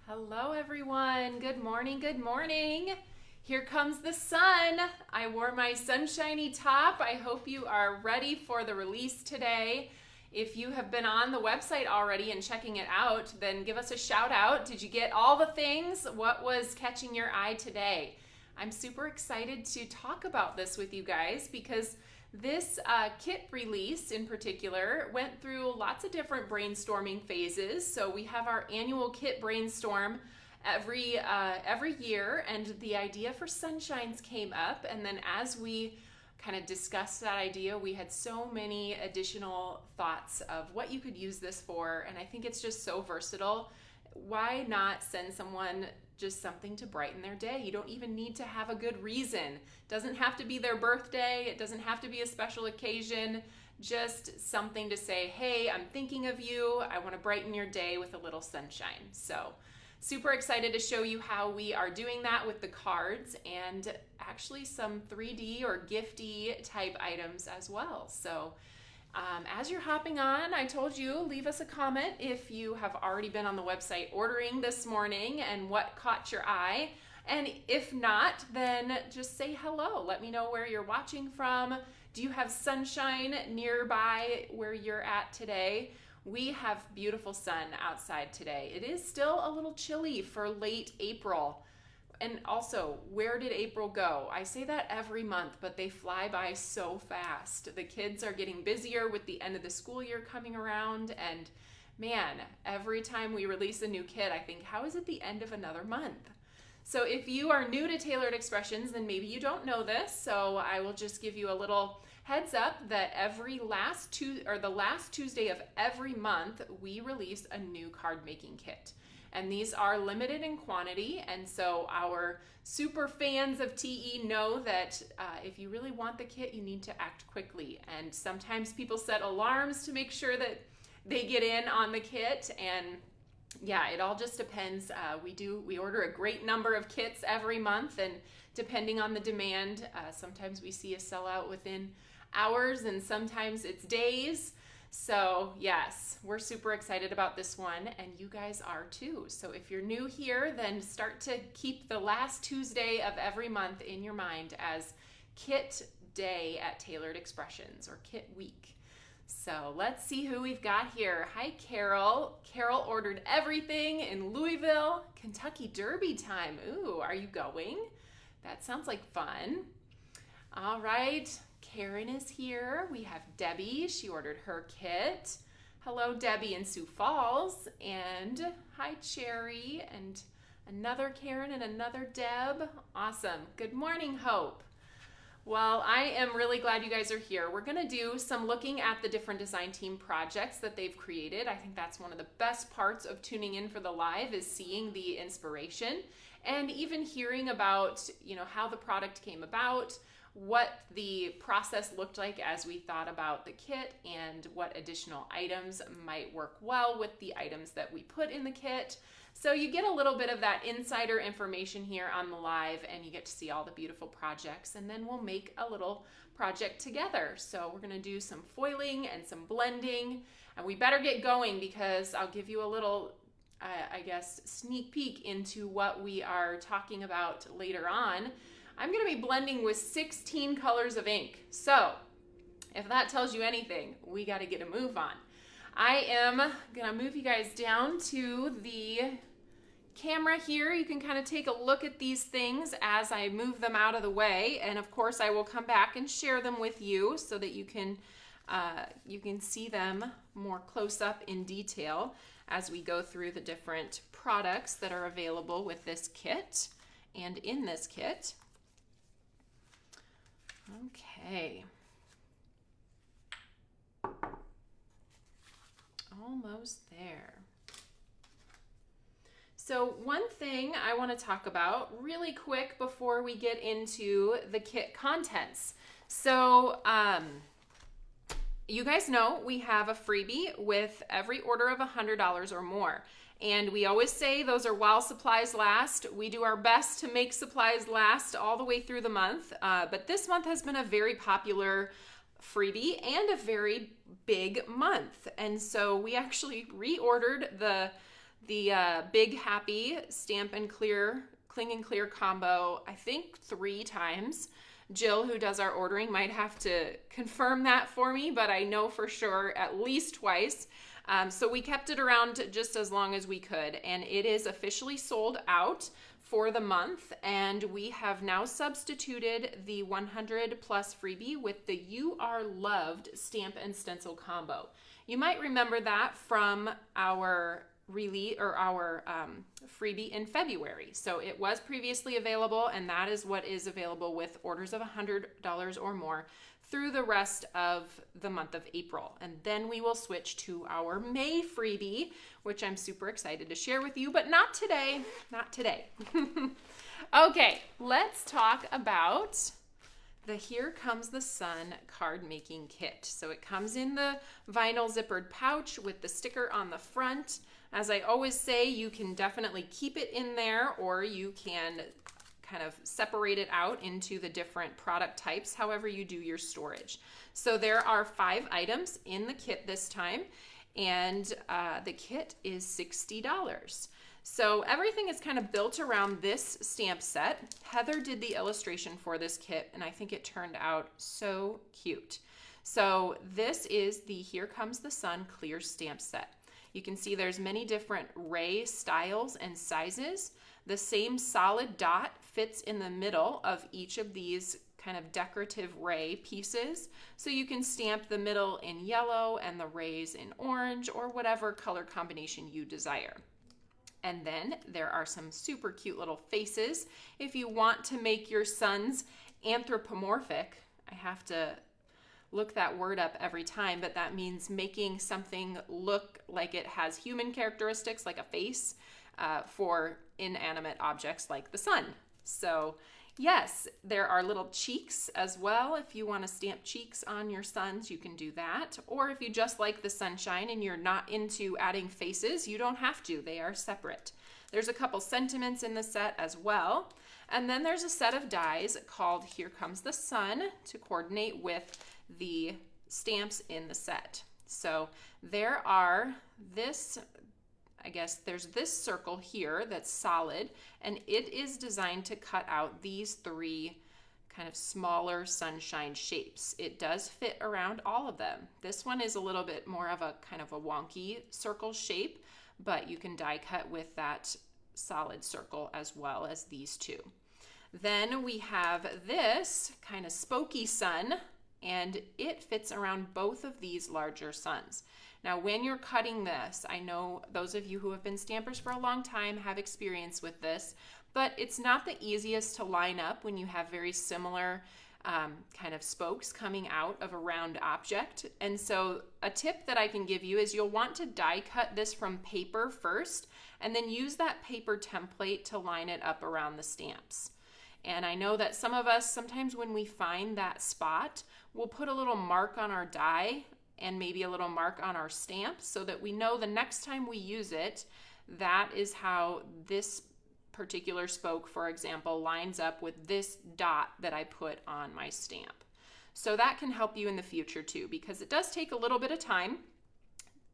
Hello everyone, good morning, good morning. Here comes the sun. I wore my sunshiny top. I hope you are ready for the release today. If you have been on the website already and checking it out, then give us a shout out. Did you get all the things? What was catching your eye today? I'm super excited to talk about this with you guys because this kit release in particular went through lots of different brainstorming phases. So we have our annual kit brainstorm every year, and the idea for Sunshines came up, and then as we kind of discussed that idea, we had so many additional thoughts of what you could use this for, and I think it's just so versatile. Why not send someone just something to brighten their day? You don't even need to have a good reason. It doesn't have to be their birthday. It doesn't have to be a special occasion. Just something to say, hey, I'm thinking of you. I want to brighten your day with a little sunshine. So super excited to show you how we are doing that with the cards and actually some 3D or gifty type items as well. So as you're hopping on, I told you, leave us a comment if you have already been on the website ordering this morning and what caught your eye. And if not, then just say hello. Let me know where you're watching from. Do you have sunshine nearby where you're at today? We have beautiful sun outside today. It is still a little chilly for late April. And also, where did April go? I say that every month, but they fly by so fast. The kids are getting busier with the end of the school year coming around, and man, every time we release a new kit, I think, how is it the end of another month? So if you are new to Tailored Expressions, then maybe you don't know this, so I will just give you a little heads up that the last Tuesday of every month, we release a new card making kit. And these are limited in quantity, and so our super fans of TE know that if you really want the kit, you need to act quickly. And sometimes people set alarms to make sure that they get in on the kit, and yeah, it all just depends. We order a great number of kits every month, and depending on the demand, sometimes we see a sellout within hours, and sometimes it's days. So yes, we're super excited about this one, and you guys are too. So if you're new here, then start to keep the last Tuesday of every month in your mind as Kit Day at Tailored Expressions, or Kit Week. So let's see who we've got here. Hi, Carol. Carol ordered everything in Louisville. Kentucky Derby time. Ooh, are you going? That sounds like fun. All right. Karen is here. We have Debbie. She ordered her kit. Hello, Debbie in Sioux Falls. And hi, Cherry. And another Karen and another Deb. Awesome. Good morning, Hope. Well, I am really glad you guys are here. We're going to do some looking at the different design team projects that they've created. I think that's one of the best parts of tuning in for the live, is seeing the inspiration and even hearing about, how the product came about, what the process looked like as we thought about the kit, and what additional items might work well with the items that we put in the kit. So you get a little bit of that insider information here on the live, and you get to see all the beautiful projects, and then we'll make a little project together. So we're gonna do some foiling and some blending, and we better get going because I'll give you a little sneak peek into what we are talking about later on. I'm going to be blending with 16 colors of ink. So if that tells you anything, we got to get a move on. I am going to move you guys down to the camera here. You can kind of take a look at these things as I move them out of the way. And of course, I will come back and share them with you so that you can see them more close up in detail as we go through the different products that are available with this kit and in this kit. Okay. Almost there. So one thing I want to talk about really quick before we get into the kit contents. So you guys know we have a freebie with every order of $100 or more. And we always say those are while supplies last. We do our best to make supplies last all the way through the month. But this month has been a very popular freebie and a very big month. And so we actually reordered the the Big Happy Stamp and Clear, Cling and Clear combo, I think 3 times. Jill, who does our ordering, might have to confirm that for me, but I know for sure at least twice. So we kept it around just as long as we could, and it is officially sold out for the month, and we have now substituted the 100 plus freebie with the You Are Loved stamp and stencil combo. You might remember that from our release or our freebie in February. So it was previously available, and that is what is available with orders of $100 or more through the rest of the month of April. And then we will switch to our May freebie, which I'm super excited to share with you, but not today, not today. Okay, let's talk about the Here Comes the Sun card making kit. So it comes in the vinyl zippered pouch with the sticker on the front. As I always say, you can definitely keep it in there, or you can kind of separate it out into the different product types, however you do your storage. So there are 5 items in the kit this time, and the kit is $60. So everything is kind of built around this stamp set. Heather did the illustration for this kit, and I think it turned out so cute. So this is the Here Comes the Sun clear stamp set. You can see there's many different ray styles and sizes. The same solid dot fits in the middle of each of these kind of decorative ray pieces. So you can stamp the middle in yellow and the rays in orange, or whatever color combination you desire. And then there are some super cute little faces. If you want to make your suns anthropomorphic, I have to look that word up every time, but that means making something look like it has human characteristics, like a face, for inanimate objects like the sun. So yes, there are little cheeks as well. If you want to stamp cheeks on your suns, you can do that. Or if you just like the sunshine and you're not into adding faces, you don't have to. They are separate. There's a couple sentiments in the set as well. And then there's a set of dies called Here Comes the Sun to coordinate with the stamps in the set. So there are this, I guess there's this circle here that's solid, and it is designed to cut out these 3 kind of smaller sunshine shapes. It does fit around all of them. This one is a little bit more of a kind of a wonky circle shape, but you can die cut with that solid circle as well as these 2. Then we have this kind of spooky sun, and it fits around both of these larger suns. Now, when you're cutting this, I know those of you who have been stampers for a long time have experience with this, but it's not the easiest to line up when you have very similar kind of spokes coming out of a round object. And so a tip that I can give you is you'll want to die cut this from paper first, and then use that paper template to line it up around the stamps. And I know that some of us, sometimes when we find that spot, we'll put a little mark on our die and maybe a little mark on our stamp so that we know the next time we use it, that is how this particular spoke, for example, lines up with this dot that I put on my stamp. So that can help you in the future too, because it does take a little bit of time.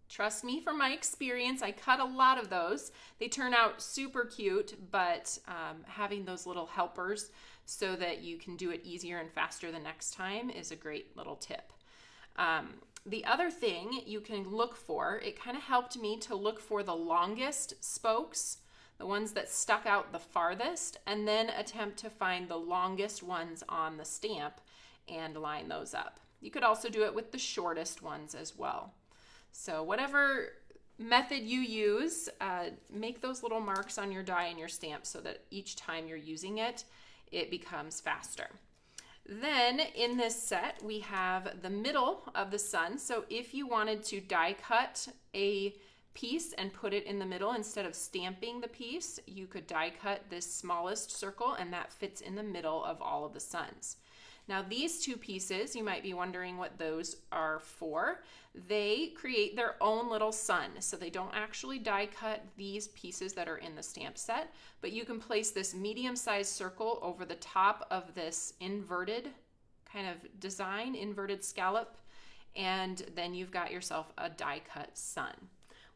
Trust me, from my experience, I cut a lot of those. They turn out super cute, but having those little helpers so that you can do it easier and faster the next time is a great little tip. The other thing you can look for, it kind of helped me to look for the longest spokes, the ones that stuck out the farthest, and then attempt to find the longest ones on the stamp and line those up. You could also do it with the shortest ones as well. So whatever method you use, make those little marks on your die and your stamp so that each time you're using it, it becomes faster. Then in this set, we have the middle of the sun. So if you wanted to die cut a piece and put it in the middle instead of stamping the piece, you could die cut this smallest circle, and that fits in the middle of all of the suns. Now these 2 pieces, you might be wondering what those are for. They create their own little sun, so they don't actually die cut these pieces that are in the stamp set, but you can place this medium-sized circle over the top of this inverted kind of design, inverted scallop, and then you've got yourself a die cut sun.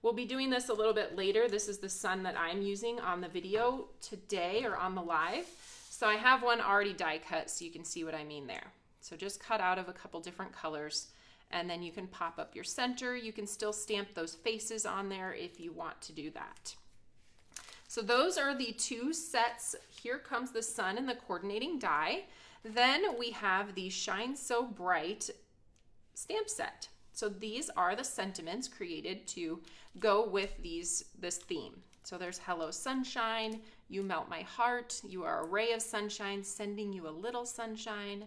We'll be doing this a little bit later. This is the sun that I'm using on the video today or on the live. So I have one already die cut so you can see what I mean there. So just cut out of a couple different colors, and then you can pop up your center. You can still stamp those faces on there if you want to do that. So those are the two sets. Here comes the sun and the coordinating die. Then we have the Shine So Bright stamp set. So these are the sentiments created to go with this theme. So there's Hello Sunshine, You Melt My Heart, You Are a Ray of Sunshine, Sending You a Little Sunshine.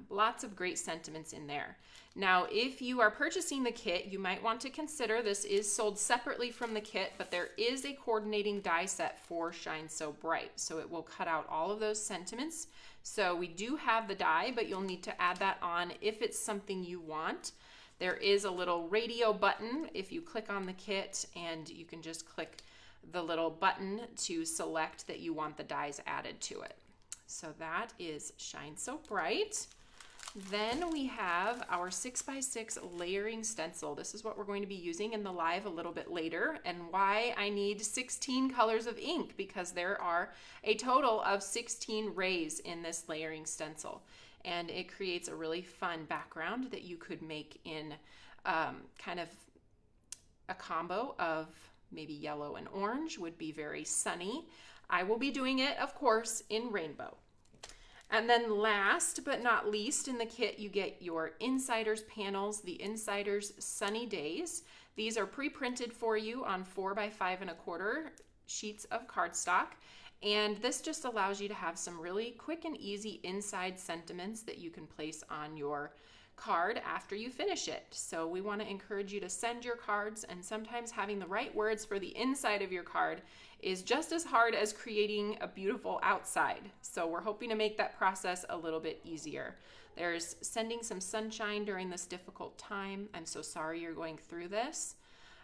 Lots of great sentiments in there. Now, if you are purchasing the kit, you might want to consider, this is sold separately from the kit, but there is a coordinating die set for Shine So Bright. So it will cut out all of those sentiments. So we do have the die, but you'll need to add that on if it's something you want. There is a little radio button if you click on the kit, and you can just click the little button to select that you want the dies added to it. So that is Shine So Bright. Then we have our 6x6 layering stencil. This is what we're going to be using in the live a little bit later, and why I need 16 colors of ink, because there are a total of 16 rays in this layering stencil, and it creates a really fun background that you could make in kind of a combo of maybe yellow and orange. Would be very sunny. I will be doing it, of course, in rainbow. And then last but not least, in the kit you get your Insiders panels, the Insiders Sunny Days. These are pre-printed for you on 4x5¼ sheets of cardstock, and this just allows you to have some really quick and easy inside sentiments that you can place on your card after you finish it. So we want to encourage you to send your cards, and sometimes having the right words for the inside of your card is just as hard as creating a beautiful outside. So we're hoping to make that process a little bit easier. There's sending some sunshine during this difficult time. I'm so sorry you're going through this.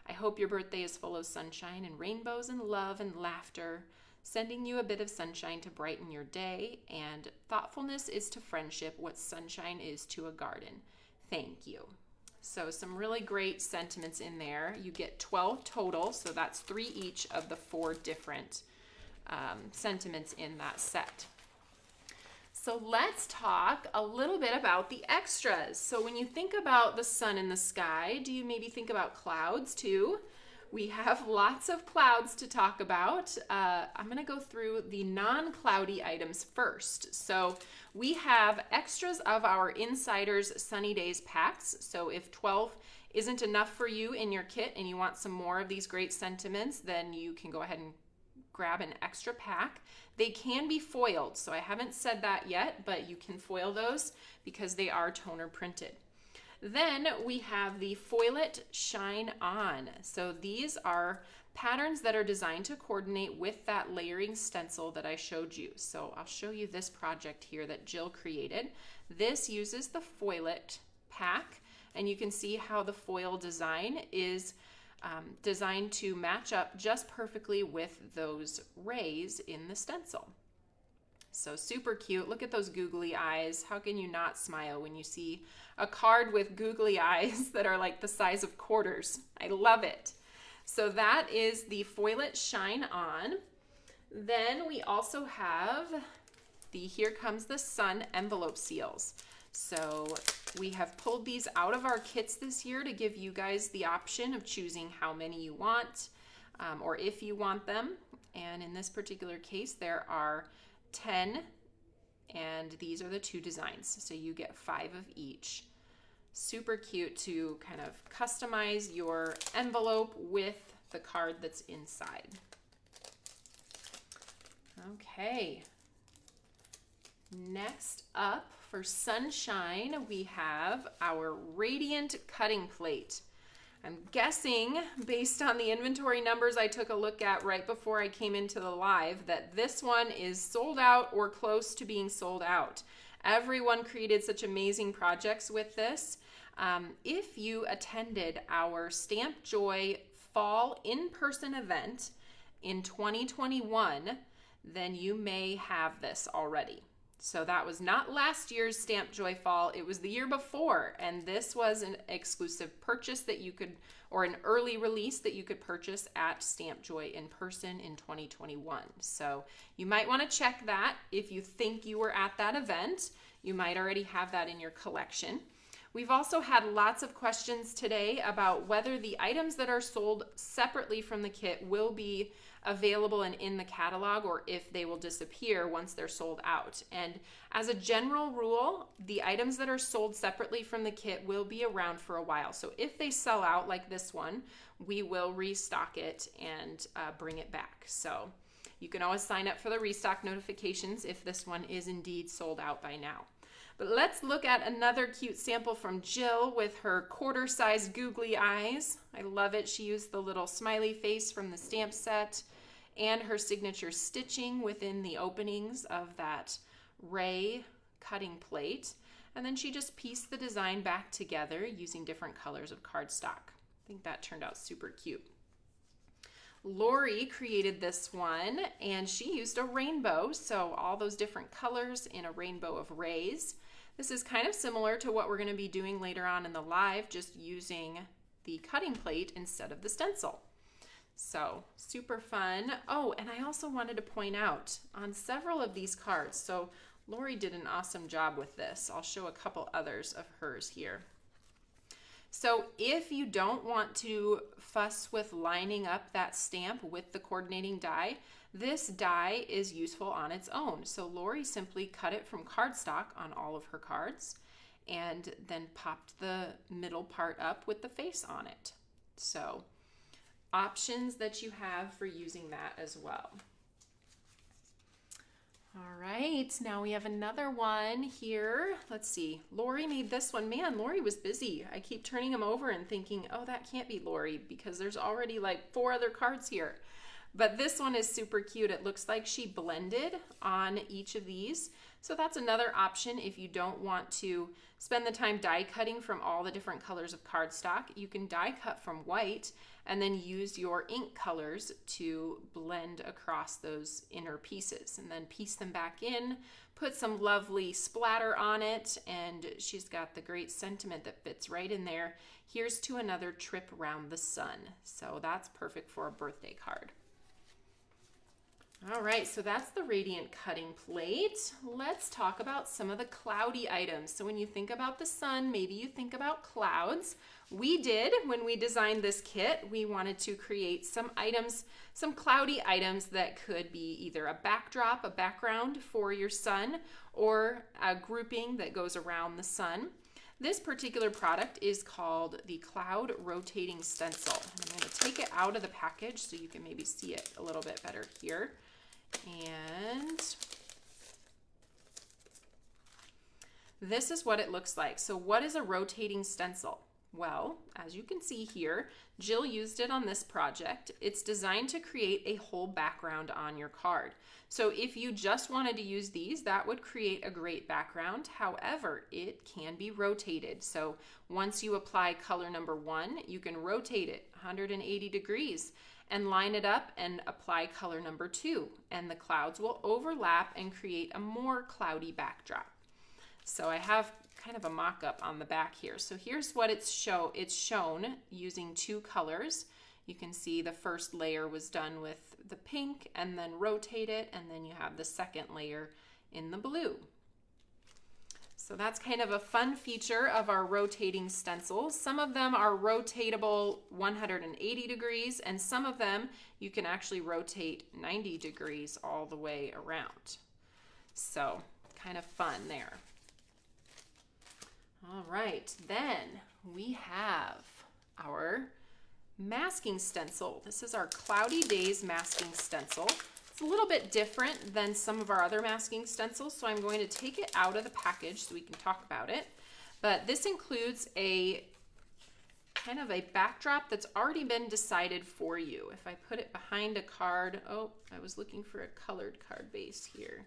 I hope your birthday is full of sunshine and rainbows and love and laughter, sending you a bit of sunshine to brighten your day. And thoughtfulness is to friendship what sunshine is to a garden. Thank you. So some really great sentiments in there. You get 12 total, so that's 3 each of the 4 different sentiments in that set. So let's talk a little bit about the extras. So when you think about the sun in the sky, do you maybe think about clouds too? We have lots of clouds to talk about. I'm going to go through the non-cloudy items first. So we have extras of our Insiders Sunny Days packs. So if 12 isn't enough for you in your kit and you want some more of these great sentiments, then you can go ahead and grab an extra pack. They can be foiled, so I haven't said that yet, but you can foil those because they are toner printed. Then we have the Foil It Shine On. So these are patterns that are designed to coordinate with that layering stencil that I showed you. So I'll show you this project here that Jill created. This uses the Foil It pack, and you can see how the foil design is designed to match up just perfectly with those rays in the stencil. So super cute. Look at those googly eyes. How can you not smile when you see a card with googly eyes that are like the size of quarters? I love it. So that is the Foil It Shine On. Then we also have the Here Comes the Sun envelope seals. So we have pulled these out of our kits this year to give you guys the option of choosing how many you want or if you want them. And in this particular case, there are 10, and these are the 2 designs. So you get 5 of each. Super cute to kind of customize your envelope with the card that's inside. Okay. Next up for sunshine, we have our Radiant Cutting Plate. I'm guessing, based on the inventory numbers I took a look at right before I came into the live, that this one is sold out or close to being sold out. Everyone created such amazing projects with this. If you attended our Stamp Joy Fall in-person event in 2021, then you may have this already. So that was not last year's Stamp Joy Fall, it was the year before, and this was an exclusive purchase that you could, or an early release that you could purchase at Stamp Joy in person in 2021. So you might want to check that. If you think you were at that event, you might already have that in your collection. We've also had lots of questions today about whether the items that are sold separately from the kit will be available and in the catalog, or if they will disappear once they're sold out. And as a general rule, the items that are sold separately from the kit will be around for a while. So if they sell out like this one, we will restock it and bring it back. So you can always sign up for the restock notifications if this one is indeed sold out by now. But let's look at another cute sample from Jill with her quarter-sized googly eyes. I love it. She used the little smiley face from the stamp set and her signature stitching within the openings of that ray cutting plate. And then she just pieced the design back together using different colors of cardstock. I think that turned out super cute. Lori created this one, and she used a rainbow, so all those different colors in a rainbow of rays. This is kind of similar to what we're going to be doing later on in the live, just using the cutting plate instead of the stencil. So super fun. Oh, and I also wanted to point out on several of these cards, so Lori did an awesome job with this. I'll show a couple others of hers here. So if you don't want to fuss with lining up that stamp with the coordinating die, this die is useful on its own. So Lori simply cut it from cardstock on all of her cards and then popped the middle part up with the face on it. So options that you have for using that as well. All right, now we have another one here. Let's see, Lori made this one. Man, Lori was busy. I keep turning them over and thinking, oh, that can't be Lori because there's already like 4 other cards here. But this one is super cute. It looks like she blended on each of these. So that's another option if you don't want to spend the time die cutting from all the different colors of cardstock. You can die cut from white and then use your ink colors to blend across those inner pieces and then piece them back in, put some lovely splatter on it, and she's got the great sentiment that fits right in there. Here's to another trip round the sun. So that's perfect for a birthday card. All right, so that's the radiant cutting plate. Let's talk about some of the cloudy items. So when you think about the sun, maybe you think about clouds. We did, when we designed this kit, we wanted to create some items, some cloudy items that could be either a backdrop, a background for your sun, or a grouping that goes around the sun. This particular product is called the Cloud Rotating Stencil. I'm going to take it out of the package so you can maybe see it a little bit better here. And this is what it looks like. So what is a rotating stencil? Well, as you can see here, Jill used it on this project. It's designed to create a whole background on your card. So if you just wanted to use these, that would create a great background. However, it can be rotated. So once you apply color number 1, you can rotate it 180 degrees and line it up and apply color number 2. And the clouds will overlap and create a more cloudy backdrop. So I have kind of a mock-up on the back here. So here's what it's shown using 2 colors. You can see the first layer was done with the pink and then rotate it, and then you have the second layer in the blue. So that's kind of a fun feature of our rotating stencils. Some of them are rotatable 180 degrees, and some of them you can actually rotate 90 degrees all the way around. So kind of fun there. All right, then we have our masking stencil. This is our Cloudy Days masking stencil. It's a little bit different than some of our other masking stencils, so I'm going to take it out of the package so we can talk about it. But this includes a kind of a backdrop that's already been decided for you. If I put it behind a card, oh, I was looking for a colored card base here.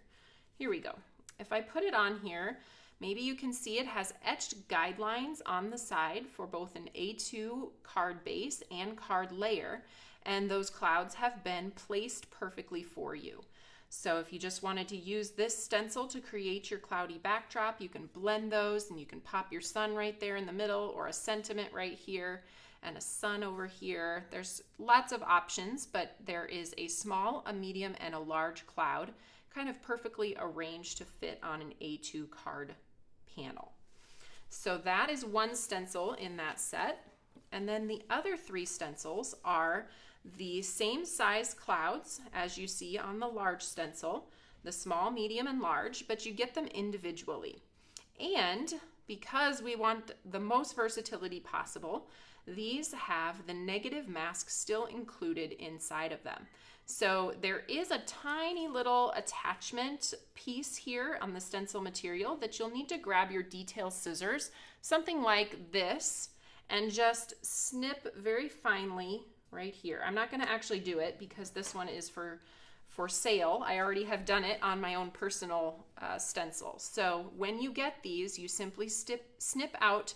Here we go. If I put it on here, maybe you can see it has etched guidelines on the side for both an A2 card base and card layer, and those clouds have been placed perfectly for you. So if you just wanted to use this stencil to create your cloudy backdrop, you can blend those and you can pop your sun right there in the middle, or a sentiment right here and a sun over here. There's lots of options, but there is a small, a medium, and a large cloud kind of perfectly arranged to fit on an A2 card panel. So that is one stencil in that set. And then the other 3 stencils are the same size clouds as you see on the large stencil, the small, medium, and large, but you get them individually. And because we want the most versatility possible, these have the negative mask still included inside of them. So there is a tiny little attachment piece here on the stencil material that you'll need to grab your detail scissors, something like this, and just snip very finely right here. I'm not going to actually do it because this one is for sale. I already have done it on my own personal stencil. So when you get these, you simply snip out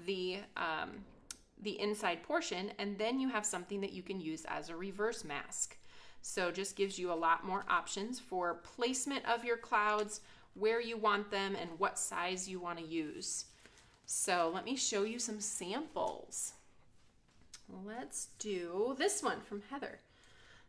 the inside portion, and then you have something that you can use as a reverse mask. So just gives you a lot more options for placement of your clouds, where you want them, and what size you want to use. So let me show you some samples. Let's do this one from Heather.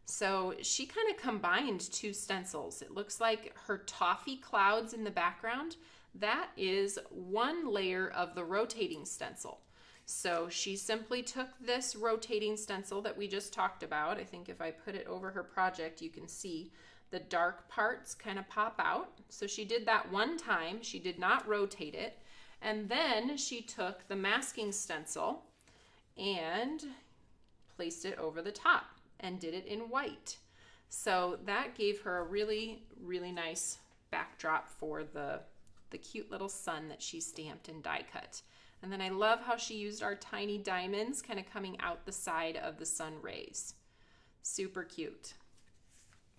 So she kind of combined 2 stencils. It looks like her toffee clouds in the background. That is one layer of the rotating stencil. So she simply took this rotating stencil that we just talked about. I think if I put it over her project, you can see the dark parts kind of pop out. So she did that one time. She did not rotate it. And then she took the masking stencil and placed it over the top and did it in white. So that gave her a really, really nice backdrop for the cute little sun that she stamped and die cut. And then I love how she used our tiny diamonds kind of coming out the side of the sun rays. Super cute.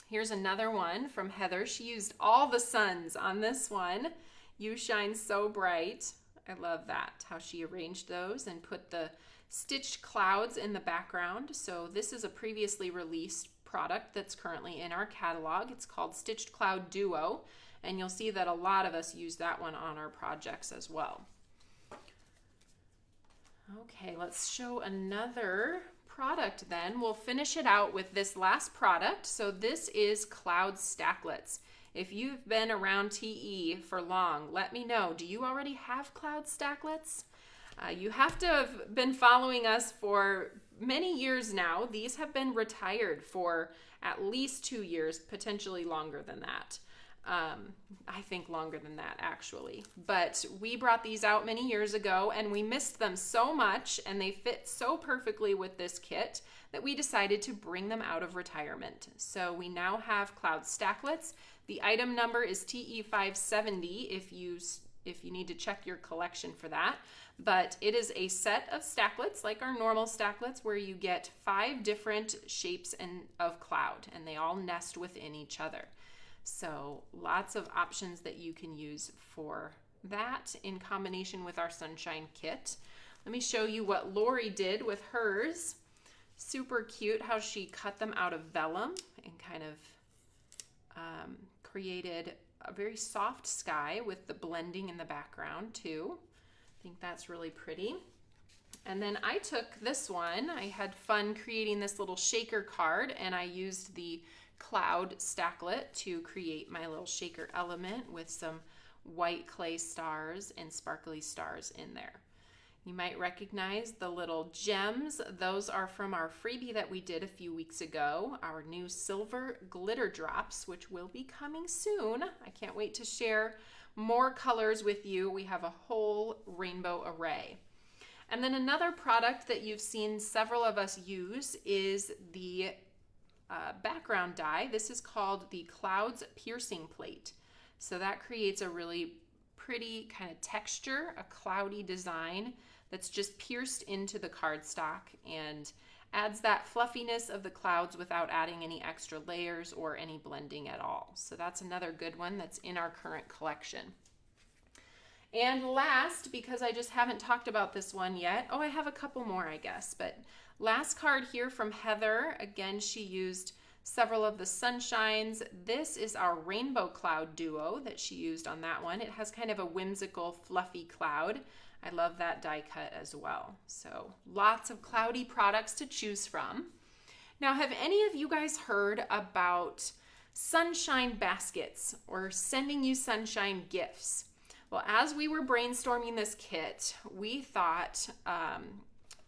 Here's another one from Heather. She used all the suns on this one. You shine so bright. I love that, how she arranged those and put the stitched clouds in the background. So this is a previously released product that's currently in our catalog. It's called Stitched Cloud Duo, and you'll see that a lot of us use that one on our projects as well. Okay, let's show another product then. We'll finish it out with this last product. So this is Cloud Stacklets. If you've been around TE for long, let me know. Do you already have Cloud Stacklets? You have to have been following us for many years now. These have been retired for at least 2 years, potentially longer than that. I think longer than that, actually. But we brought these out many years ago, and we missed them so much, and they fit so perfectly with this kit that we decided to bring them out of retirement. So we now have Cloud Stacklets. The item number is TE570 if you need to check your collection for that. But it is a set of stacklets, like our normal stacklets, where you get 5 different shapes of cloud, and they all nest within each other. So lots of options that you can use for that in combination with our sunshine kit. Let me show you what Lori did with hers. Super cute how she cut them out of vellum and kind of created a very soft sky with the blending in the background too. I think that's really pretty. And then I took this one. I had fun creating this little shaker card, and I used the Cloud Stacklet to create my little shaker element with some white clay stars and sparkly stars in there. You might recognize the little gems. Those are from our freebie that we did a few weeks ago, our new silver glitter drops, which will be coming soon. I can't wait to share more colors with you. We have a whole rainbow array. And then another product that you've seen several of us use is the background die. This is called the Clouds Piercing Plate. So that creates a really pretty kind of texture, a cloudy design that's just pierced into the cardstock and adds that fluffiness of the clouds without adding any extra layers or any blending at all. So that's another good one that's in our current collection. And last, because I just haven't talked about this one yet, I have a couple more, I guess, but last card here from Heather. Again, she used several of the sunshines. This is our rainbow cloud duo that she used on that one. It has kind of a whimsical, fluffy cloud. I love that die cut as well. So lots of cloudy products to choose from. Now, have any of you guys heard about sunshine baskets or sending you sunshine gifts? Well, as we were brainstorming this kit, we thought,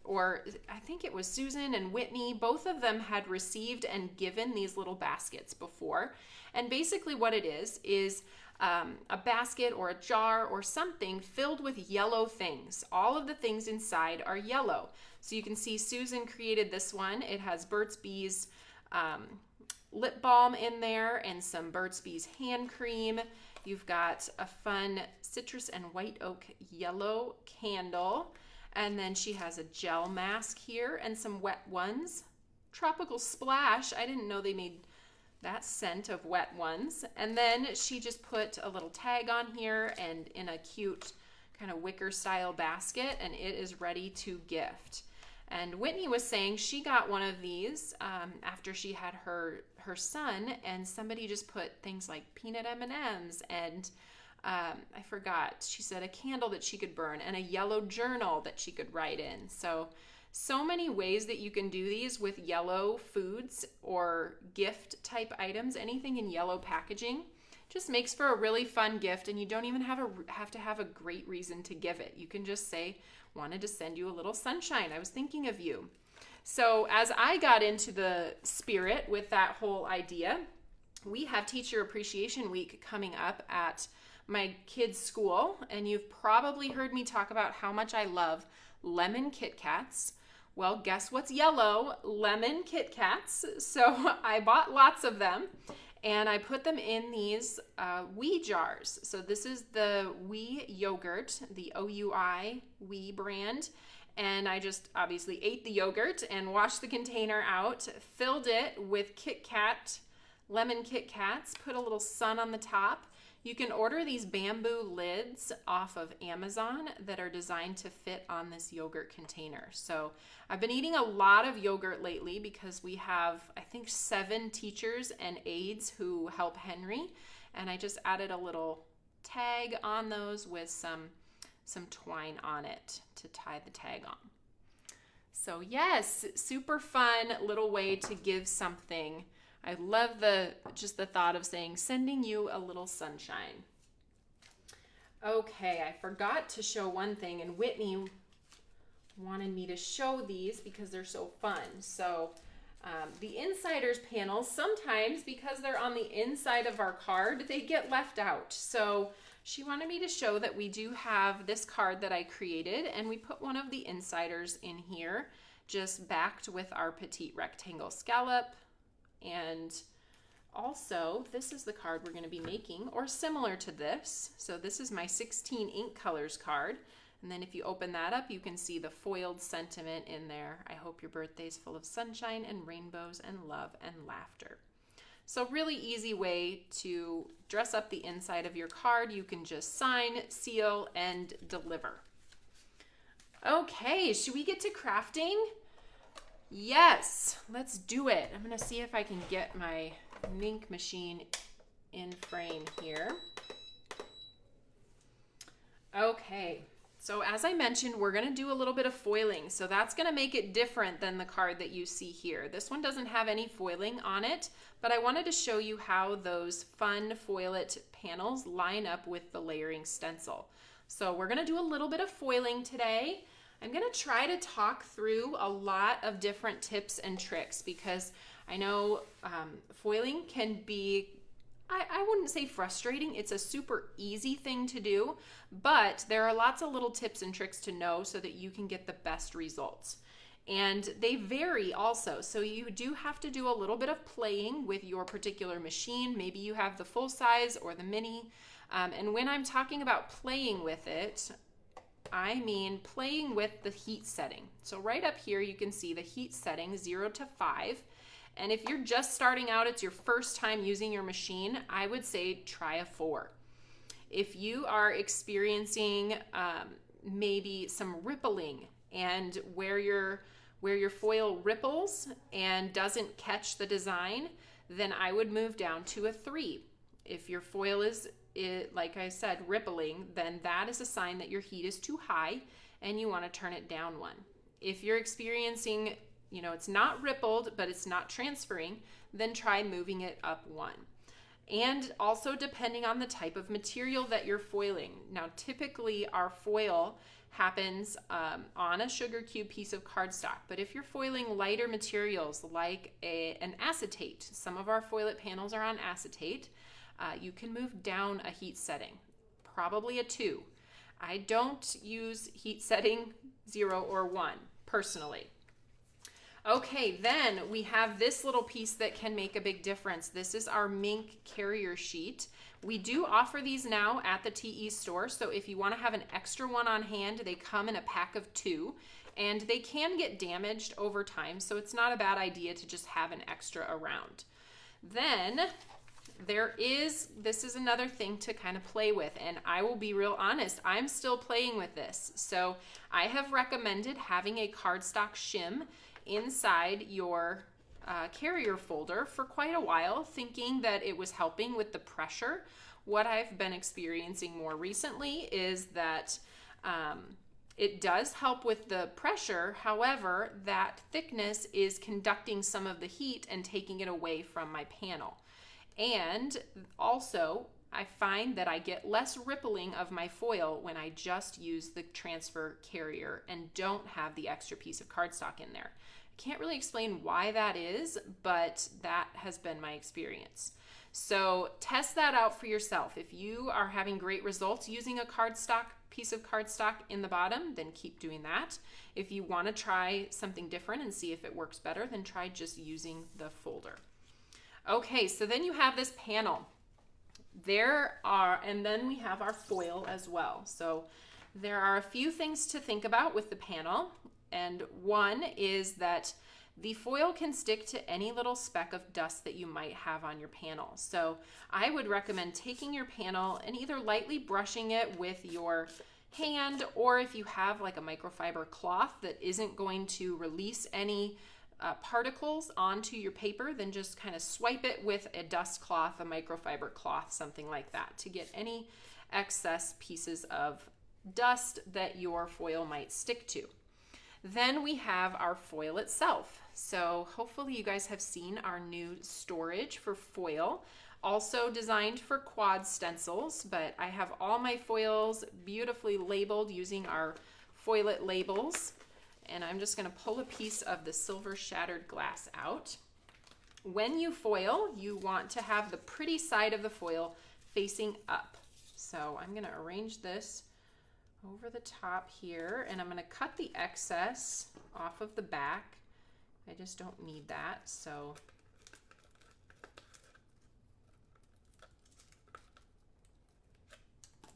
or I think it was Susan and Whitney, both of them had received and given these little baskets before. And basically what it is a basket or a jar or something filled with yellow things. All of the things inside are yellow. So you can see Susan created this one. It has Burt's Bees lip balm in there and some Burt's Bees hand cream. You've got a fun citrus and white oak yellow candle. And then she has a gel mask here and some wet ones. Tropical Splash. I didn't know they made that scent of wet ones. And then she just put a little tag on here and in a cute kind of wicker style basket, and it is ready to gift. And Whitney was saying she got one of these after she had her son, and somebody just put things like peanut M&Ms and I forgot, she said a candle that she could burn and a yellow journal that she could write in. So many ways that you can do these with yellow foods or gift type items. Anything in yellow packaging just makes for a really fun gift, and you don't even have to have a great reason to give it. You can just say, wanted to send you a little sunshine. I was thinking of you. So as I got into the spirit with that whole idea, we have Teacher Appreciation Week coming up at my kids' school, and you've probably heard me talk about how much I love lemon Kit Kats. Well, guess what's yellow? Lemon Kit Kats. So I bought lots of them, and I put them in these Wee jars. So this is the Wee yogurt, the OUI Wee brand. And I just obviously ate the yogurt and washed the container out, filled it with Kit Kat, lemon Kit Kats, put a little sun on the top. You can order these bamboo lids off of Amazon that are designed to fit on this yogurt container. So I've been eating a lot of yogurt lately because we have, I think, 7 teachers and aides who help Henry. And I just added a little tag on those with some twine on it to tie the tag on. So yes, super fun little way to give something. I love just the thought of saying, sending you a little sunshine. Okay, I forgot to show one thing, and Whitney wanted me to show these because they're so fun. So the insiders panels, sometimes because they're on the inside of our card, they get left out. So she wanted me to show that we do have this card that I created, and we put one of the insiders in here, just backed with our petite rectangle scallop. And also, this is the card we're going to be making, or similar to this. So this is my 16 ink colors card. And then if you open that up, you can see the foiled sentiment in there. I hope your birthday's full of sunshine and rainbows and love and laughter. So really easy way to dress up the inside of your card. You can just sign, seal, and deliver. Okay, should we get to crafting? Yes, let's do it. I'm going to see if I can get my Mink machine in frame here. Okay, so as I mentioned, we're going to do a little bit of foiling. So that's going to make it different than the card that you see here. This one doesn't have any foiling on it, but I wanted to show you how those fun foil it panels line up with the layering stencil. So we're going to do a little bit of foiling today. I'm going to try to talk through a lot of different tips and tricks because I know foiling can be, I wouldn't say frustrating. It's a super easy thing to do, but there are lots of little tips and tricks to know so that you can get the best results. And they vary also. So you do have to do a little bit of playing with your particular machine. Maybe you have the full size or the mini. And when I'm talking about playing with it, I mean playing with the heat setting. So right up here you can see the heat setting 0 to 5. And if you're just starting out, it's your first time using your machine, I would say try a 4. If you are experiencing maybe some rippling and where Where your foil ripples and doesn't catch the design, then I would move down to a 3. If your foil is, like I said, rippling, then that is a sign that your heat is too high and you want to turn it down 1. If you're experiencing, it's not rippled, but it's not transferring, then try moving it up 1. And also depending on the type of material that you're foiling. Now, typically our foil happens on a sugar cube piece of cardstock, but if you're foiling lighter materials like an acetate, some of our foil it panels are on acetate, you can move down a heat setting, probably a 2. I don't use heat setting 0 or 1 personally. Okay, then we have this little piece that can make a big difference. This is our Mink carrier sheet. We do offer these now at the TE store, so if you want to have an extra one on hand, they come in a pack of 2, and they can get damaged over time, so it's not a bad idea to just have an extra around. Then this is another thing to kind of play with, and I will be real honest, I'm still playing with this. So I have recommended having a cardstock shim inside your carrier folder for quite a while, thinking that it was helping with the pressure. What I've been experiencing more recently is that it does help with the pressure. However, that thickness is conducting some of the heat and taking it away from my panel. And also, I find that I get less rippling of my foil when I just use the transfer carrier and don't have the extra piece of cardstock in there. I can't really explain why that is, but that has been my experience. So test that out for yourself. If you are having great results using a piece of cardstock in the bottom, then keep doing that. If you want to try something different and see if it works better, then try just using the folder. Okay, so then you have this panel. And then we have our foil as well. So there are a few things to think about with the panel. And one is that the foil can stick to any little speck of dust that you might have on your panel. So I would recommend taking your panel and either lightly brushing it with your hand, or if you have like a microfiber cloth that isn't going to release any particles onto your paper, then just kind of swipe it with a dust cloth, a microfiber cloth, something like that, to get any excess pieces of dust that your foil might stick to. Then we have our foil itself. So hopefully you guys have seen our new storage for foil, also designed for quad stencils, but I have all my foils beautifully labeled using our Foil-It labels. And I'm just going to pull a piece of the silver shattered glass out. When you foil, you want to have the pretty side of the foil facing up. So I'm going to arrange this over the top here, and I'm going to cut the excess off of the back. I just don't need that, so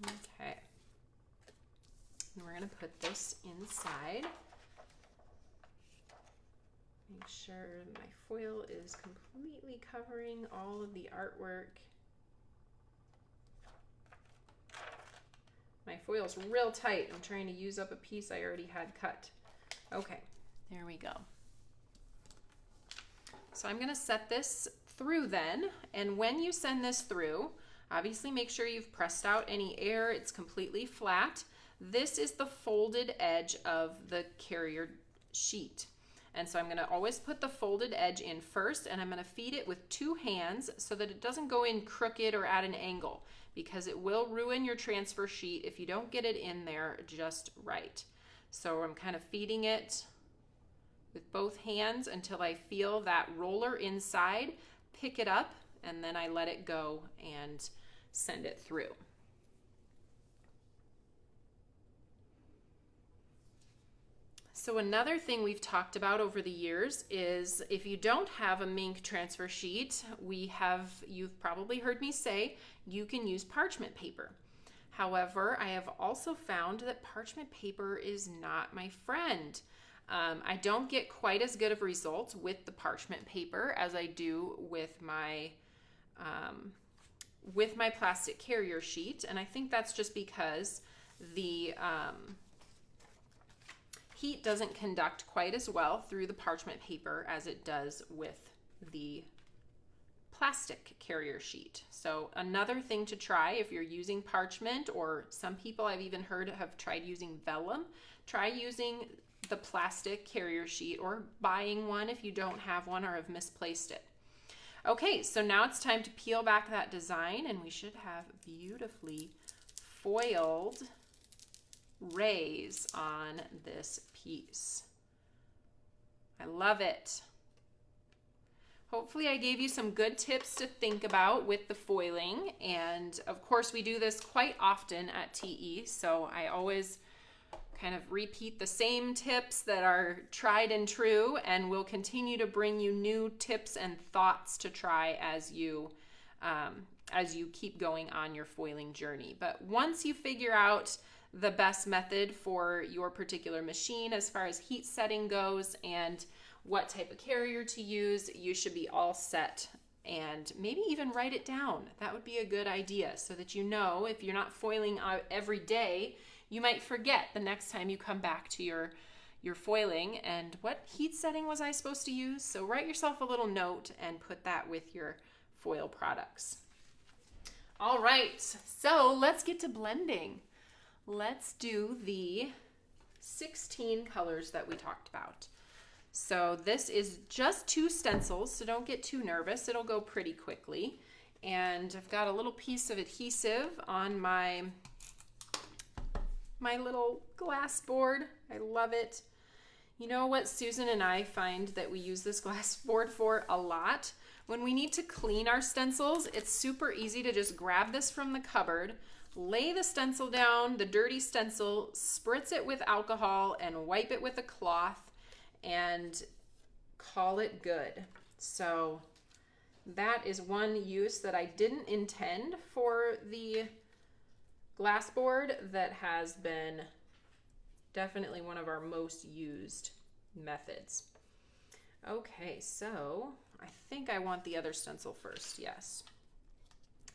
okay. And we're going to put this inside. Make sure my foil is completely covering all of the artwork. My foil's real tight. I'm trying to use up a piece I already had cut. Okay, there we go. So I'm gonna set this through then, and when you send this through, obviously make sure you've pressed out any air, it's completely flat. This is the folded edge of the carrier sheet. And so I'm gonna always put the folded edge in first, and I'm gonna feed it with 2 hands so that it doesn't go in crooked or at an angle, because it will ruin your transfer sheet if you don't get it in there just right. So I'm kind of feeding it with both hands until I feel that roller inside, pick it up, and then I let it go and send it through. So another thing we've talked about over the years is if you don't have a Mink transfer sheet, you've probably heard me say, you can use parchment paper. However, I have also found that parchment paper is not my friend. I don't get quite as good of results with the parchment paper as I do with my plastic carrier sheet, and I think that's just because the heat doesn't conduct quite as well through the parchment paper as it does with the plastic carrier sheet. So another thing to try if you're using parchment, or some people I've even heard have tried using vellum, try using the plastic carrier sheet or buying one if you don't have one or have misplaced it. Okay, so now it's time to peel back that design, and we should have beautifully foiled rays on this piece. I love it. Hopefully I gave you some good tips to think about with the foiling, and of course we do this quite often at TE, so I always kind of repeat the same tips that are tried and true, and we'll continue to bring you new tips and thoughts to try as you keep going on your foiling journey. But once you figure out the best method for your particular machine as far as heat setting goes and what type of carrier to use, you should be all set, and maybe even write it down. That would be a good idea, so that you know if you're not foiling every day, you might forget the next time you come back to your foiling and what heat setting was I supposed to use. So write yourself a little note and put that with your foil products. All right, so let's get to blending. Let's do the 16 colors that we talked about. So this is just 2 stencils, so don't get too nervous. It'll go pretty quickly. And I've got a little piece of adhesive on my little glass board. I love it. You know what Susan and I find that we use this glass board for a lot? When we need to clean our stencils, it's super easy to just grab this from the cupboard, lay the stencil down, the dirty stencil, spritz it with alcohol, and wipe it with a cloth, and call it good. So that is one use that I didn't intend for the glass board that has been definitely one of our most used methods. Okay, so I think I want the other stencil first, yes.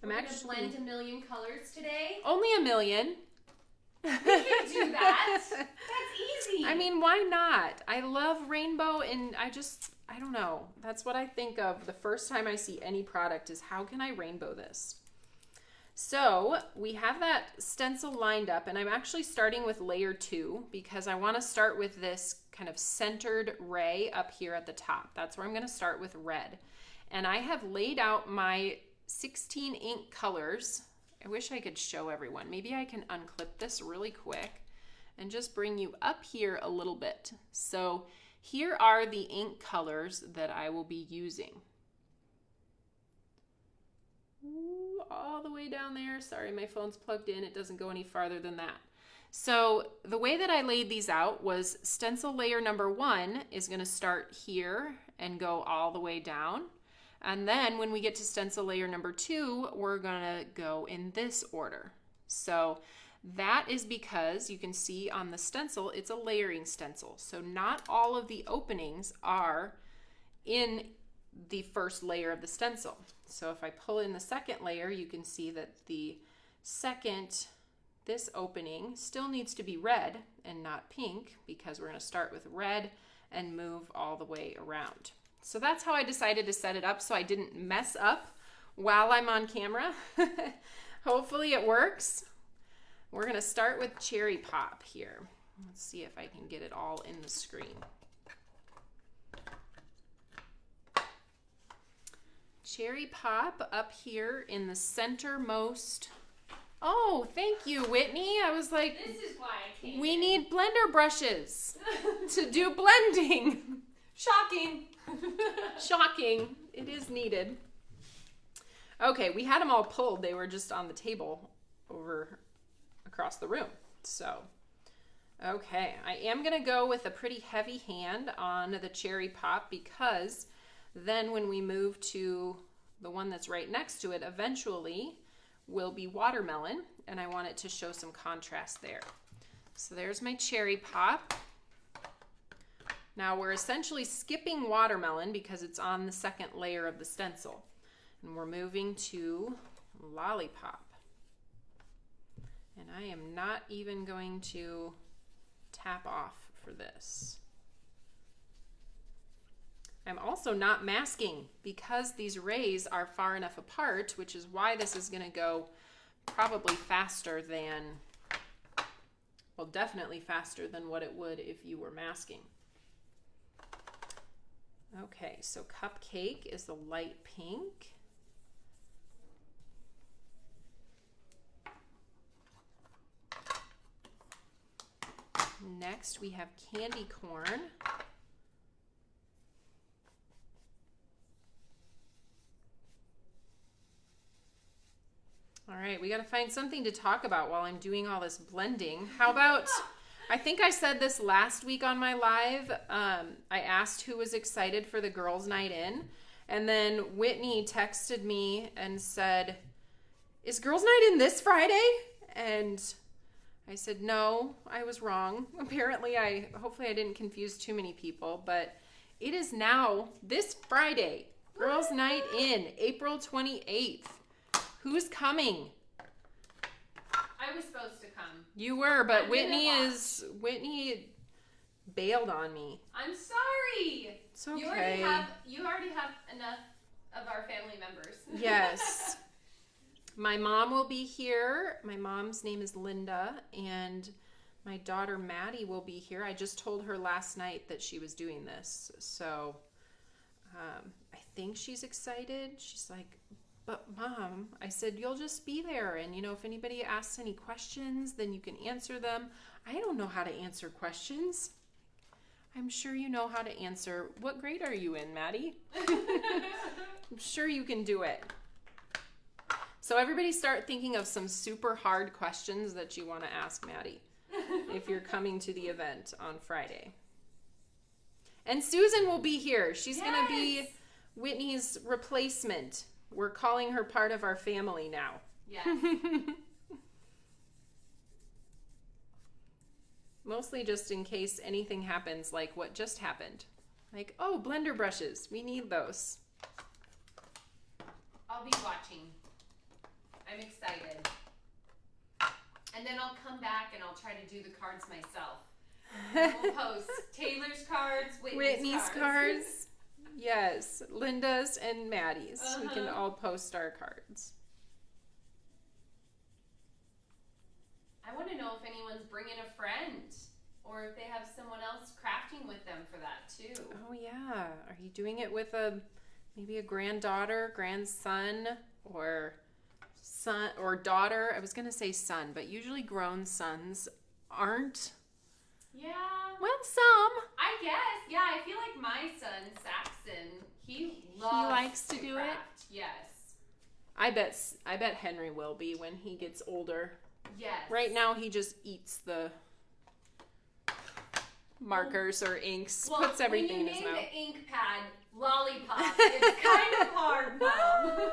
We're gonna blend a million colors today. Only a million. We can do that. That's easy. I mean, why not? I love rainbow, and I don't know. That's what I think of the first time I see any product is, how can I rainbow this? So we have that stencil lined up, and I'm actually starting with layer 2 because I want to start with this kind of centered ray up here at the top. That's where I'm going to start with red. And I have laid out my 16 ink colors. I wish I could show everyone. Maybe I can unclip this really quick and just bring you up here a little bit. So here are the ink colors that I will be using. Ooh, all the way down there. Sorry, my phone's plugged in. It doesn't go any farther than that. So the way that I laid these out was stencil layer number 1 is going to start here and go all the way down. And then when we get to stencil layer number 2, we're going to go in this order. So that is because you can see on the stencil, it's a layering stencil. So not all of the openings are in the first layer of the stencil. So if I pull in the second layer, you can see that this opening still needs to be red and not pink, because we're going to start with red and move all the way around. So that's how I decided to set it up, so I didn't mess up while I'm on camera. Hopefully it works. We're going to start with Cherry Pop here. Let's see if I can get it all in the screen. Cherry Pop up here in the centermost. Oh, thank you, Whitney. I was like, this is why I came. We need blender brushes to do blending. Shocking. Shocking. It is needed. Okay, we had them all pulled. They were just on the table over across the room. So, okay, I am going to go with a pretty heavy hand on the Cherry Pop, because then when we move to the one that's right next to it, eventually will be Watermelon, and I want it to show some contrast there. So there's my Cherry Pop. Now we're essentially skipping Watermelon because it's on the second layer of the stencil. And we're moving to Lollipop. And I am not even going to tap off for this. I'm also not masking because these rays are far enough apart, which is why this is going to go probably faster than, well, definitely faster than what it would if you were masking. Okay, so cupcake is the light pink. Next we have candy corn. All right, we got to find something to talk about while I'm doing all this blending. How about, I think I said this last week on my live, I asked who was excited for the girls' night in, and then Whitney texted me and said, is girls' night in this Friday? And I said, no, I was wrong. Apparently, hopefully I didn't confuse too many people, but it is now this Friday, girls' night in, April 28th. Who's coming? I was supposed to come. You were, but Whitney bailed on me. I'm sorry. It's okay. You already have enough of our family members. Yes. My mom will be here. My mom's name is Linda, and my daughter Maddie will be here. I just told her last night that she was doing this, so I think she's excited. She's like, but Mom, I said, you'll just be there. And, if anybody asks any questions, then you can answer them. I don't know how to answer questions. I'm sure you know how to answer. What grade are you in, Maddie? I'm sure you can do it. So everybody start thinking of some super hard questions that you want to ask Maddie if you're coming to the event on Friday. And Susan will be here. She's going to be Whitney's replacement. We're calling her part of our family now. Yes. Mostly just in case anything happens like what just happened. Like, oh, blender brushes. We need those. I'll be watching. I'm excited. And then I'll come back and I'll try to do the cards myself. And we'll post Taylor's cards, Whitney's cards. Yes, Linda's and Maddie's. We can all post our cards. I want to know if anyone's bringing a friend or if they have someone else crafting with them for that too. Oh yeah. Are you doing it with maybe a granddaughter, grandson, or son or daughter? I was going to say son, but usually grown sons aren't. Yeah. Well, some. I guess. Yeah, I feel like my son, Saxon, he likes to do craft. it. Yes. I bet Henry will be when he gets older. Yes. Right now he just eats the markers or inks, puts everything in his mouth. When you name the ink pad Lollipop, it's kind of hard, Mom.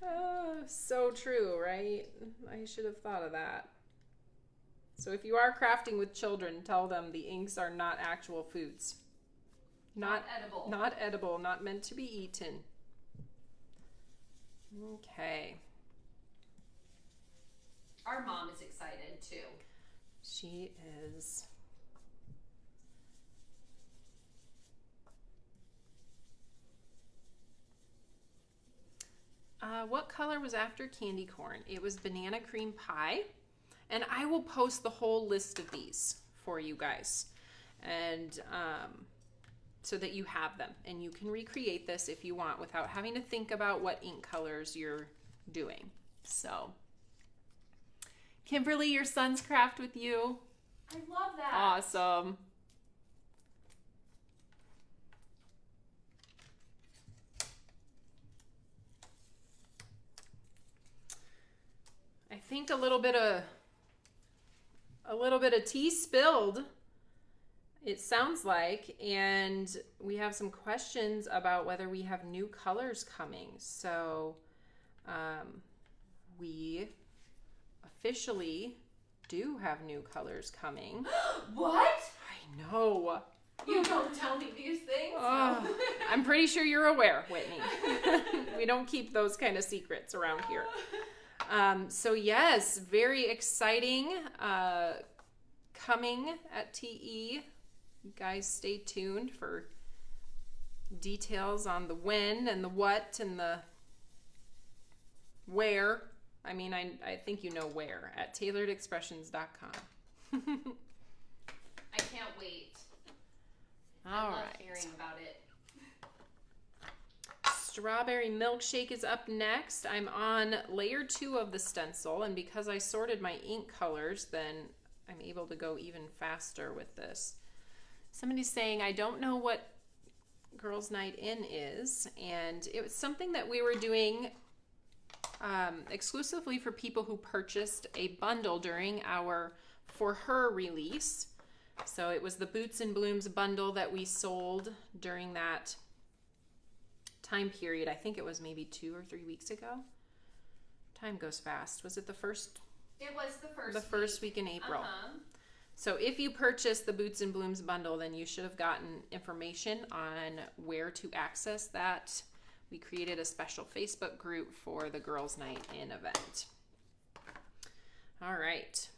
Oh, so true, right? I should have thought of that. So if you are crafting with children, tell them the inks are not actual foods. Not edible. Not edible, not meant to be eaten. Okay. Our mom is excited too. She is. What color was after candy corn? It was banana cream pie. And I will post the whole list of these for you guys. And so that you have them. And you can recreate this if you want without having to think about what ink colors you're doing. So, Kimberly, your son's craft with you. I love that. Awesome. I think a little bit of tea spilled, it sounds like, and we have some questions about whether we have new colors coming. So we officially do have new colors coming. What? I know. You don't tell me these things. Oh, I'm pretty sure you're aware, Whitney. We don't keep those kind of secrets around here. So yes, very exciting coming at TE. You guys stay tuned for details on the when and the what and the where. I mean, I think you know where, at tailoredexpressions.com. I can't wait. I love hearing about it. Strawberry milkshake is up next. I'm on layer 2 of the stencil, and because I sorted my ink colors, then I'm able to go even faster with this. Somebody's saying, I don't know what Girls Night In is, and it was something that we were doing exclusively for people who purchased a bundle during our For Her release. So it was the Boots and Blooms bundle that we sold during that time period. I think it was maybe 2 or 3 weeks ago. Time goes fast. Was it the first? It was the first week in April. So if you purchased the Boots and Blooms bundle, then you should have gotten information on where to access that. We created a special Facebook group for the Girls Night In event. All right.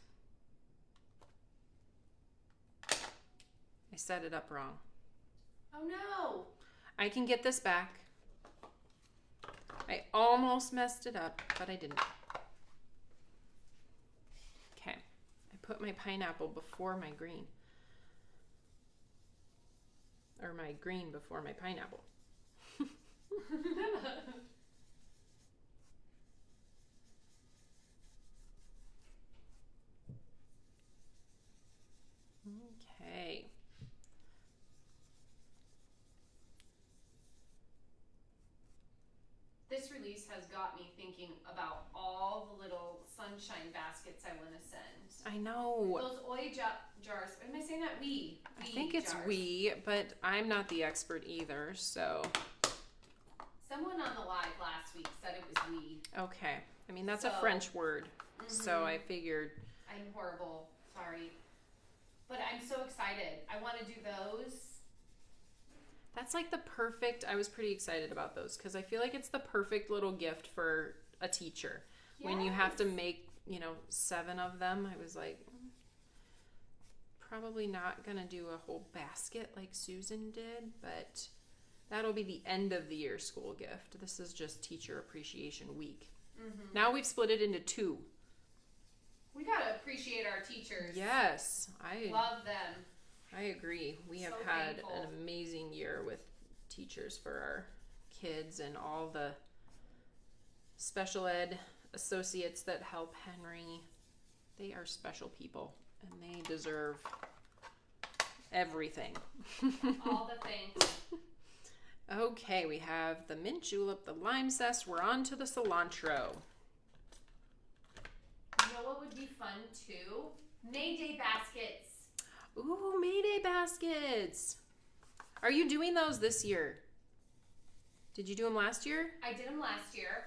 I set it up wrong. Oh no. I can get this back. I almost messed it up, but I didn't. Okay. I put my pineapple before my green. Or my green before my pineapple. Okay. This release has got me thinking about all the little sunshine baskets I want to send. I know. Those jars. Am I saying that? I think it's jars. but I'm not the expert either, so. Someone on the live last week said it was we. Okay. I mean, that's a French word, so I figured. I'm horrible. Sorry. But I'm so excited. I want to do those. That's like the perfect, I was pretty excited about those because I feel like it's the perfect little gift for a teacher. Yes. When you have to make, 7 of them, I was like, probably not going to do a whole basket like Susan did, but that'll be the end of the year school gift. This is just Teacher Appreciation Week. Mm-hmm. Now we've split it into 2. We got to appreciate our teachers. Yes. I love them. I agree. We have had an amazing year with teachers for our kids and all the special ed associates that help Henry. They are special people and they deserve everything. All the things. Okay, we have the mint julep, the lime zest. We're on to the cilantro. You know what would be fun too? May Day baskets. Ooh, May Day baskets. Are you doing those this year? Did you do them last year? I did them last year.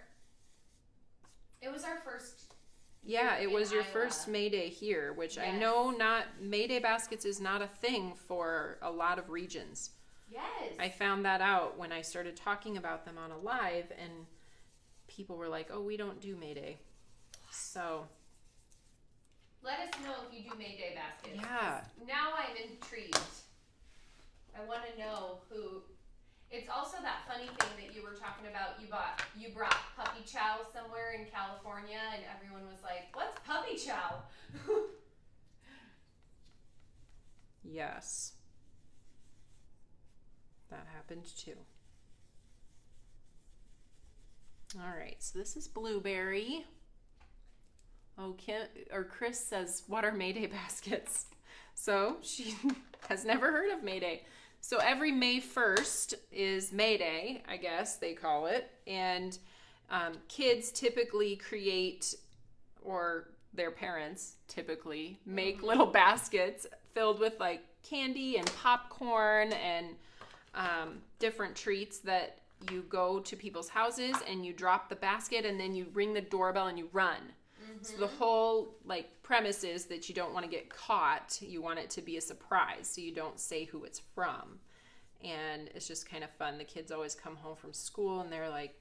It was our first. Yeah, it was your first May Day here, which yes. I know May Day baskets is not a thing for a lot of regions. Yes. I found that out when I started talking about them on a live, and people were like, oh, we don't do May Day. So. Let us know if you do May Day baskets. Yeah. Now I'm intrigued. I want to know who. It's also that funny thing that you were talking about. You brought puppy chow somewhere in California, and everyone was like, "What's puppy chow?" Yes. That happened too. All right, so this is blueberry. Oh, Chris says, what are May Day baskets? So she has never heard of May Day. So every May 1st is May Day, I guess they call it. And kids typically create, or their parents typically make little baskets filled with like candy and popcorn and different treats that you go to people's houses and you drop the basket and then you ring the doorbell and you run. So the whole premise is that you don't want to get caught. You want it to be a surprise, so you don't say who it's from. And it's just kind of fun. The kids always come home from school and they're like,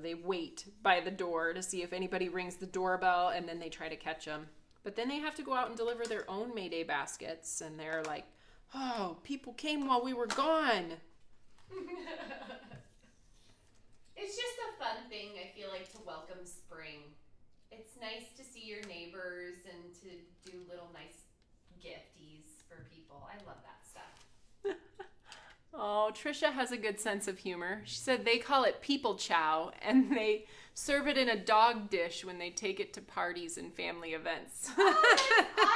they wait by the door to see if anybody rings the doorbell, and then they try to catch them. But then they have to go out and deliver their own May Day baskets, and they're like, oh, people came while we were gone. It's just a fun thing, I feel like, to welcome spring. It's nice to see your neighbors and to do little nice gifties for people. I love that stuff. Oh, Trisha has a good sense of humor. She said they call it people chow, and they serve it in a dog dish when they take it to parties and family events. Oh,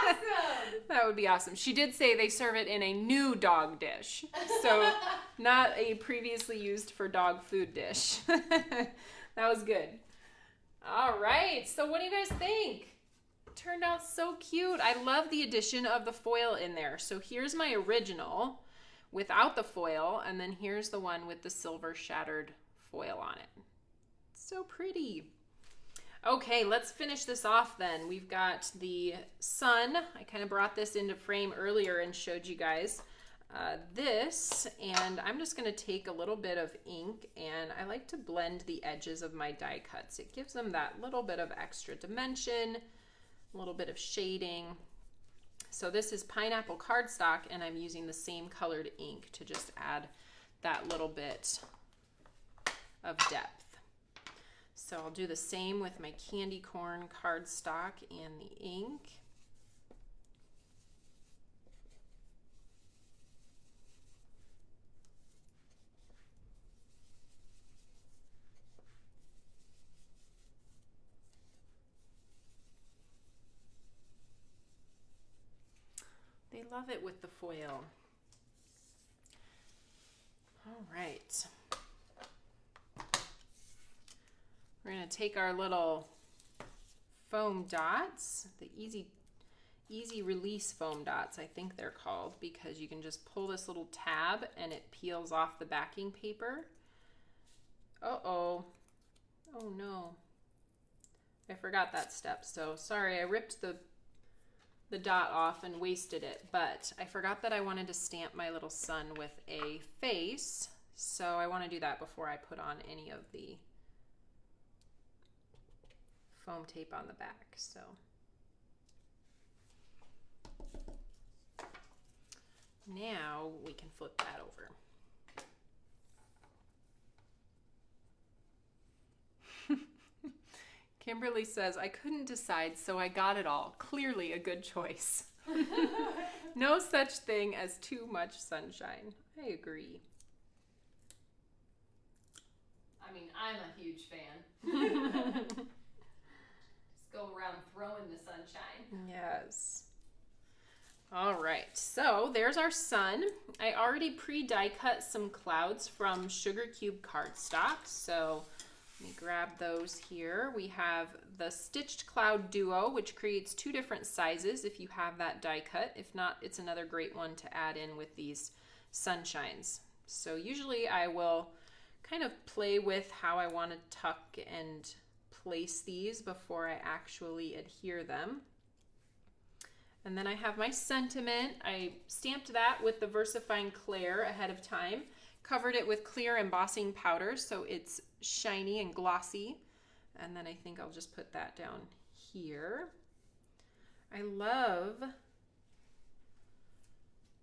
that's awesome! That would be awesome. She did say they serve it in a new dog dish, so not a previously used for dog food dish. That was good. All right, so what do you guys think? It turned out so cute. I love the addition of the foil in there. So here's my original without the foil, and then here's the one with the silver shattered foil on it. So pretty. Okay, let's finish this off then. We've got the sun. I kind of brought this into frame earlier and showed you guys this, and I'm just going to take a little bit of ink, and I like to blend the edges of my die cuts. It gives them that little bit of extra dimension, a little bit of shading. So this is pineapple cardstock, and I'm using the same colored ink to just add that little bit of depth. So I'll do the same with my candy corn cardstock and the ink. They love it with the foil. All right. We're going to take our little foam dots, the easy release foam dots, I think they're called, because you can just pull this little tab and it peels off the backing paper. Uh-oh. Oh no. I forgot that step, so sorry, I ripped the dot off and wasted it, but I forgot that I wanted to stamp my little sun with a face, so I want to do that before I put on any of the foam tape on the back. So now we can flip that over. Kimberly says, I couldn't decide, so I got it all. Clearly a good choice. No such thing as too much sunshine. I agree. I mean, I'm a huge fan. Just go around throwing the sunshine. Yes. All right, so there's our sun. I already pre-die cut some clouds from Sugar Cube cardstock, so let me grab those here. We have the Stitched Cloud Duo, which creates two different sizes if you have that die cut. If not, it's another great one to add in with these sunshines. So usually I will kind of play with how I want to tuck and place these before I actually adhere them. And then I have my sentiment. I stamped that with the VersaFine Clair ahead of time. Covered it with clear embossing powder so it's shiny and glossy. And then I think I'll just put that down here. I love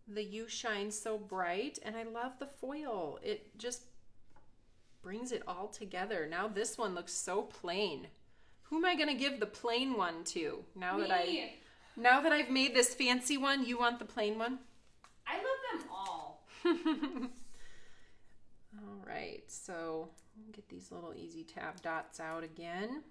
the You Shine So Bright, and I love the foil. It just brings it all together. Now this one looks so plain. Who am I gonna give the plain one to? Now that I've made this fancy one, you want the plain one? I love them all. All right, so get these little easy tab dots out again.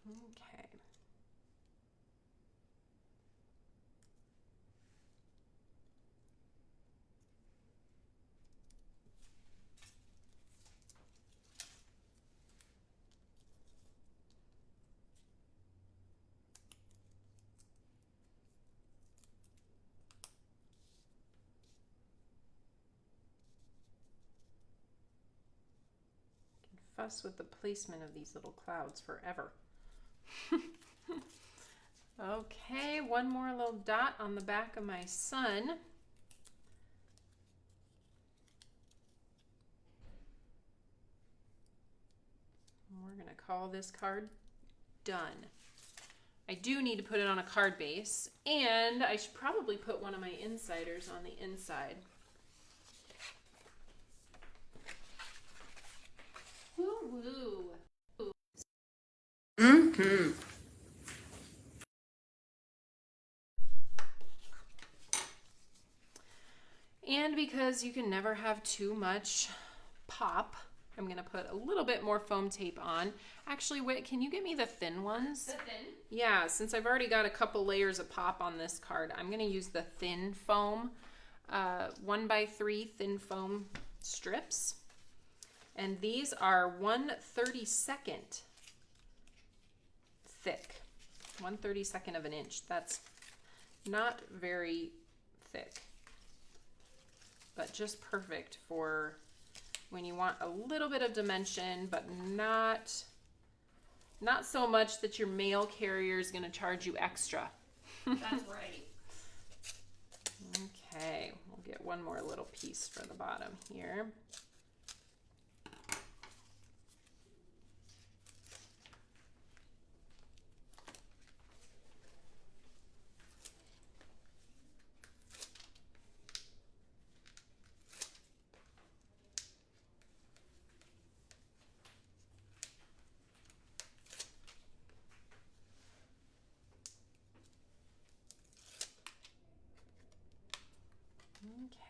Okay. fuss with the placement of these little clouds forever. Okay, one more little dot on the back of my sun. We're going to call this card done. I do need to put it on a card base, and I should probably put one of my insiders on the inside. Woo-woo. Mm-hmm. And because you can never have too much pop, I'm going to put a little bit more foam tape on. Actually, Whit, can you get me the thin ones? The thin? Yeah, since I've already got a couple layers of pop on this card, I'm going to use the thin foam, 1x3 thin foam strips. And these are 1/32 thick, 1/32 of an inch. That's not very thick, but just perfect for when you want a little bit of dimension, but not so much that your mail carrier is going to charge you extra. That's right. Okay, we'll get one more little piece for the bottom here.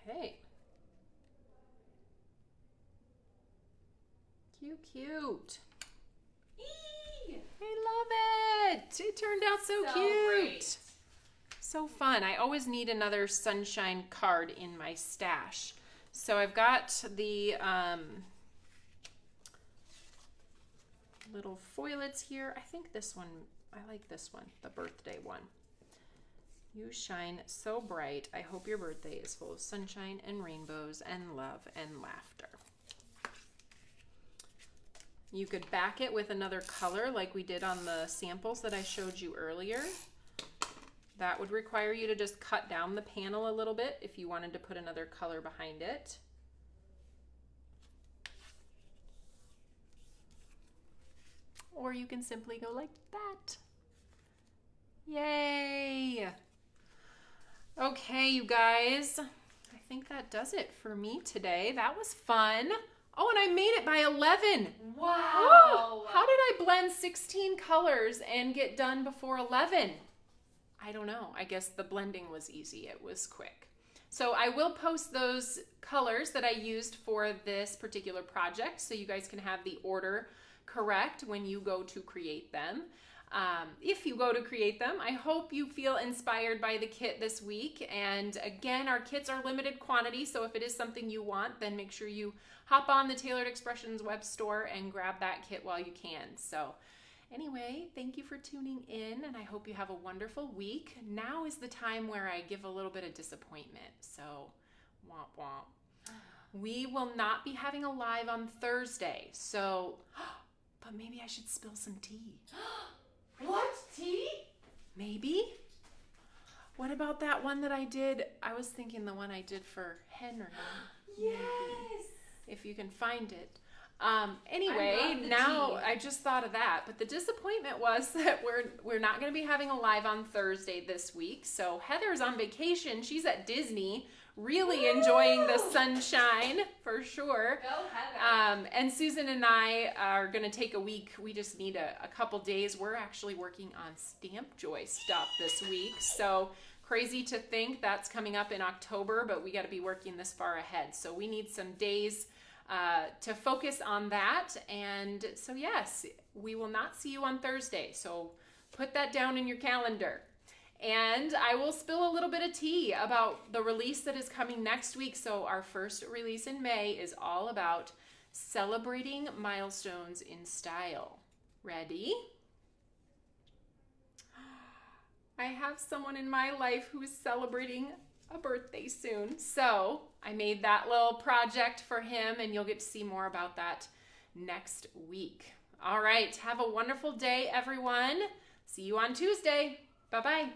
Okay. Cute. Eee! I love it. It turned out so cute. Great. So fun. I always need another sunshine card in my stash. So I've got the little foilets here. I think this one, I like this one, the birthday one. You shine so bright. I hope your birthday is full of sunshine and rainbows and love and laughter. You could back it with another color like we did on the samples that I showed you earlier. That would require you to just cut down the panel a little bit if you wanted to put another color behind it. Or you can simply go like that. Yay! Okay, you guys, I think that does it for me today. That was fun. Oh, and I made it by 11. Wow. Oh, how did I blend 16 colors and get done before 11? I don't know. I guess the blending was easy. It was quick. So I will post those colors that I used for this particular project so you guys can have the order correct when you go to create them. If you go to create them, I hope you feel inspired by the kit this week. And again, our kits are limited quantity, so if it is something you want, then make sure you hop on the Tailored Expressions web store and grab that kit while you can. So anyway, thank you for tuning in, and I hope you have a wonderful week. Now is the time where I give a little bit of disappointment. So, womp womp. We will not be having a live on Thursday, so, but maybe I should spill some tea. What? Tea? Maybe? What about that one that I did? I was thinking the one I did for Henry. Yes. If you can find it. Anyway, now tea. I just thought of that. But the disappointment was that we're not going to be having a live on Thursday this week. So Heather's on vacation. She's at Disney, really enjoying the sunshine for sure. Go Heather. And Susan and I are going to take a week. We just need a couple days. We're actually working on Stamp Joy stuff this week. So crazy to think that's coming up in October, but we got to be working this far ahead. So we need some days to focus on that. And so yes, we will not see you on Thursday. So put that down in your calendar. And I will spill a little bit of tea about the release that is coming next week. So our first release in May is all about celebrating milestones in style. Ready? I have someone in my life who is celebrating a birthday soon. So I made that little project for him, and you'll get to see more about that next week. All right, have a wonderful day, everyone. See you on Tuesday. Bye-bye.